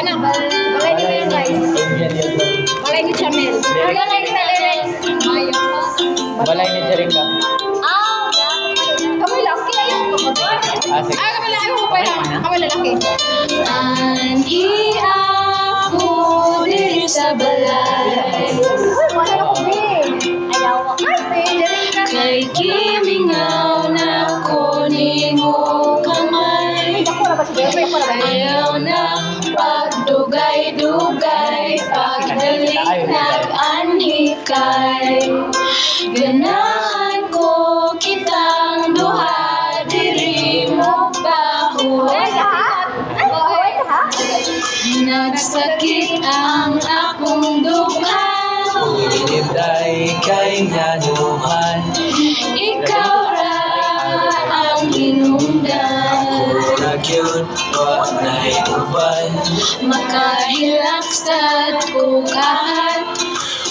Ano? Balay ni Mel, guys. Balay ni Chamel. Balay ni Mel. Balay ni Jerica. Kamay laki na yun. Sige. Kamay laki. Kamay lalaki. Anhi ako diri sa balay. Wala na ko, babe. Ayaw ako. Kay gimingaw na ko nimo kamay. Ayaw na pagdugay-dugay, pagdalik nag-anhikay. Ganahan ko kitang duha, diri mo bahuay. Nagsakit ang akong dukan, Hinintay kay nanuhan. ikaw ra ang hinungdan. Nagyon pa na'y uban. Makahilaksat ko kahat,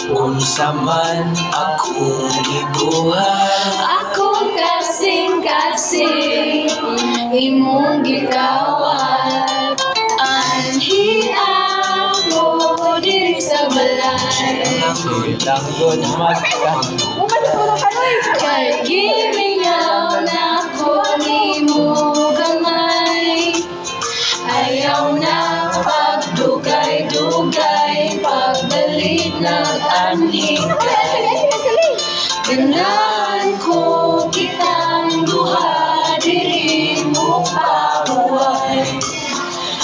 Unsa man akong gibuhat. akong kasing-kasing imong gikawat. Anhi ako diri sa balay. Langgod magka. Kay gimingaw na ko nimo gamay. Ayaw na pagdugay-dugay, pagdalit nag-anhikay. Ganahan ko kitang duha, diri mo pahuway.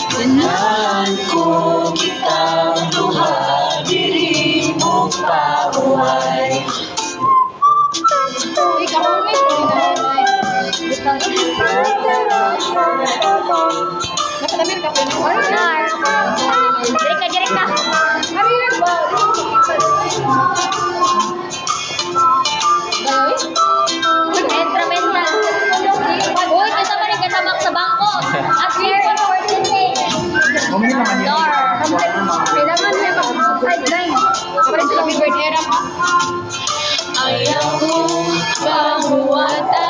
Ganahan ko kitang duha, diri mo pahuway. Nakalamin ka po. Jerika. Maririn ba? Instrumental. Uy, kasama rin kasamak sa bangko. At here, door. Kailangan niya mag-sideline. Kapag sila bigward era. Ayaw ko pahuwata,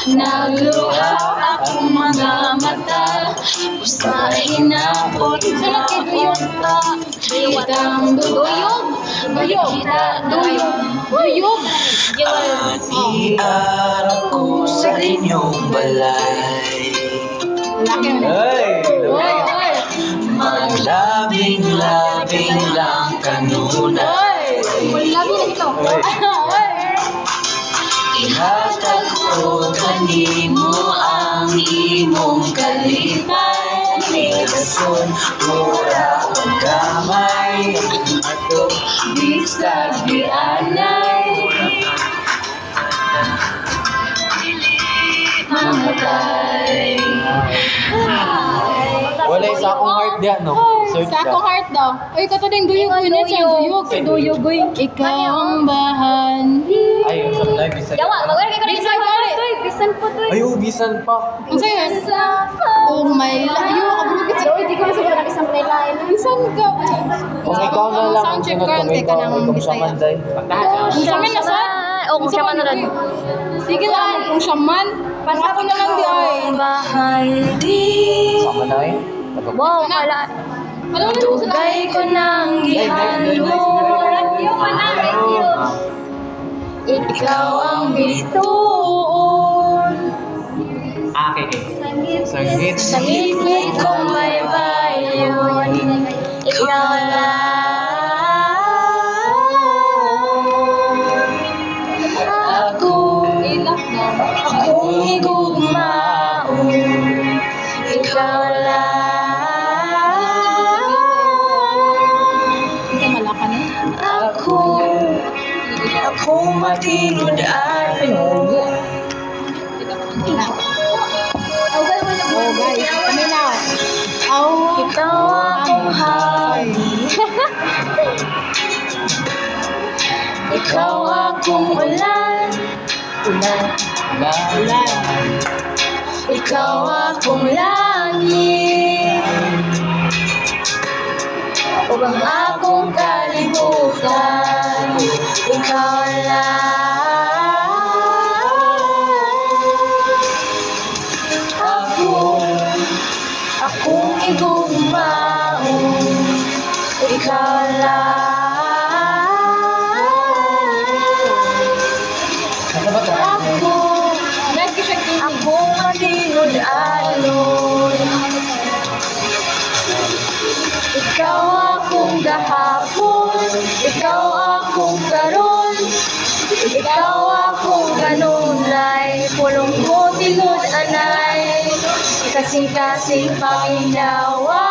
nagluha akong mga mata. Usahin na po Sunod kay Duyog. kitang duyog. Duyog. Aniara ko sa inyong balay. Laki na. Hey! Oy. Maglabing-labing lang kanuna. Labi na ito. Ihatag ko kanimo ang imong kalipay. Ikason, mura ang kamay. Ato, Bisag di anay, mamatay. wala isa akong heart diyan, no? Search Sa akong ka. heart daw. Ay, kato din duyog. Yun na siya. Duyog. Si duyog. Ikaw ang bahan. Ay, sa live isa. Yawa, magwala kayo Bisan ka rin. Bisan po to. Ay, ubisan pa. Ang sayo. Oh my life. Yung makabrugit sa hindi ko masabot ang isang playline. Bisan ka. Kung ikaw na lang ang Soundcheck sunod, ka. kung Antay ka ikaw ng kung Bisaya. samanday. Kung siya man nasa. O, kung siya man na rin. Sige lang. Kung siya man. Basta ko na lang di ay. Bahan di. Sama na eh. Wow, kala. Alam mo na mo sa Dugay ko nang gihandog. Yung mana, Ikaw ang bituon. Okay. Sangit. Sa ngipit kong may bayon. Ikaw lang. Akong higugmaon. Ikaw lang. Ikaw malaka na. Akong matinudaan. Oh guys, kami na. Ikaw ang hangin. Ikaw akong ulan. Ikaw akong langit. O ang akong kalibutan. Ikaw lang. Akong igugmaon. ikaw lang. Ako malinod-alon. Ikaw akong gahapon, ikaw akong karon, ikaw akong kanunay, pulong ko tingod anay, kasing-kasing panginawa,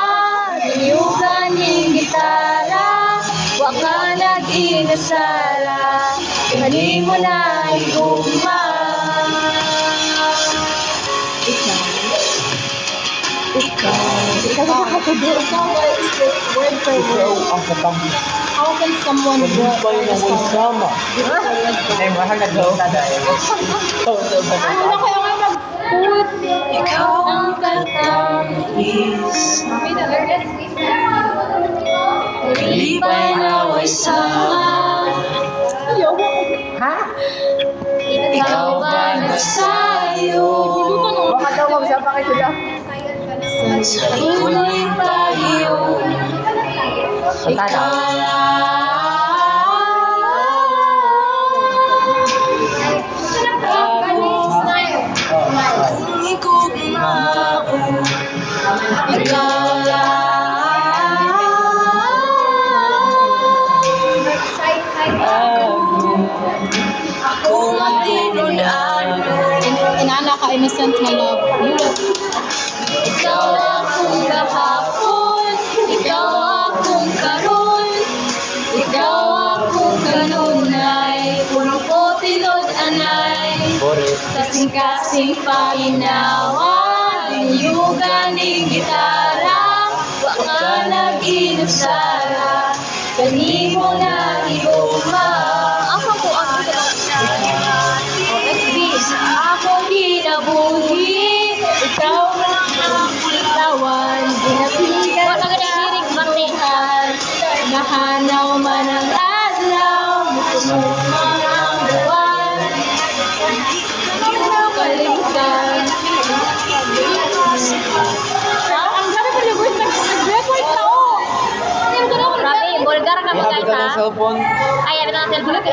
niyugan ning gitara, waka nag-inasara, hindi mo na iguma. Ikaw is the word for word. How can someone work for the song? Ano na kaya nga mag-put? Ikaw ang katamis, lipay na way sama. Ikaw ba nagsayo? Tuloy tayo. Ikaw ako malinod-alon. Inana ka innocent na love. Ikaw akong gahapon, ikaw akong karon, ikaw akong kanunay, puno ko tinod anay, kasing-kasing panginawa, niyugan ning gitara, waka nag-inusara, kanimo na iguma. Ako kinabuhi, ikaw lang ang bitawan, ginapigan sa buhay, nahanaw man ang adlaw, mutumumang ang buwan, kaligtan. Ang ganda pa yung voice nag-record ka oh! Grabe, vulgar ka mo guys ha. Ay, ano na cellphone ko.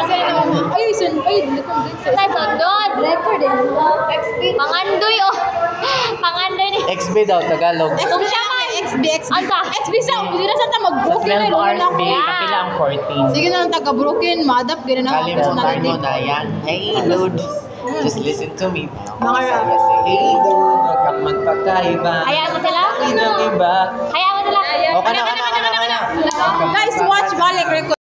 Ay, sun. Ay, dito. Tay sundod. Recording. Pangandoy oh. Pangandoy ni. XB daw, Tagalog. XB siya ka. XB. Anta. XB sa. Hindi na sa ta mag-broken na. RSB, kapilang 14. Sige na lang taga-broken. Ma-adapt. Gano'n na. Kalimutan mo na yan. Hey, dude. Just listen to me. Mga rap. Hey, dude. Huwag kang magpakaiba. Hayaan mo sila. Ng iba. Hayaan mo sila. O, kana. Guys, watch balik record.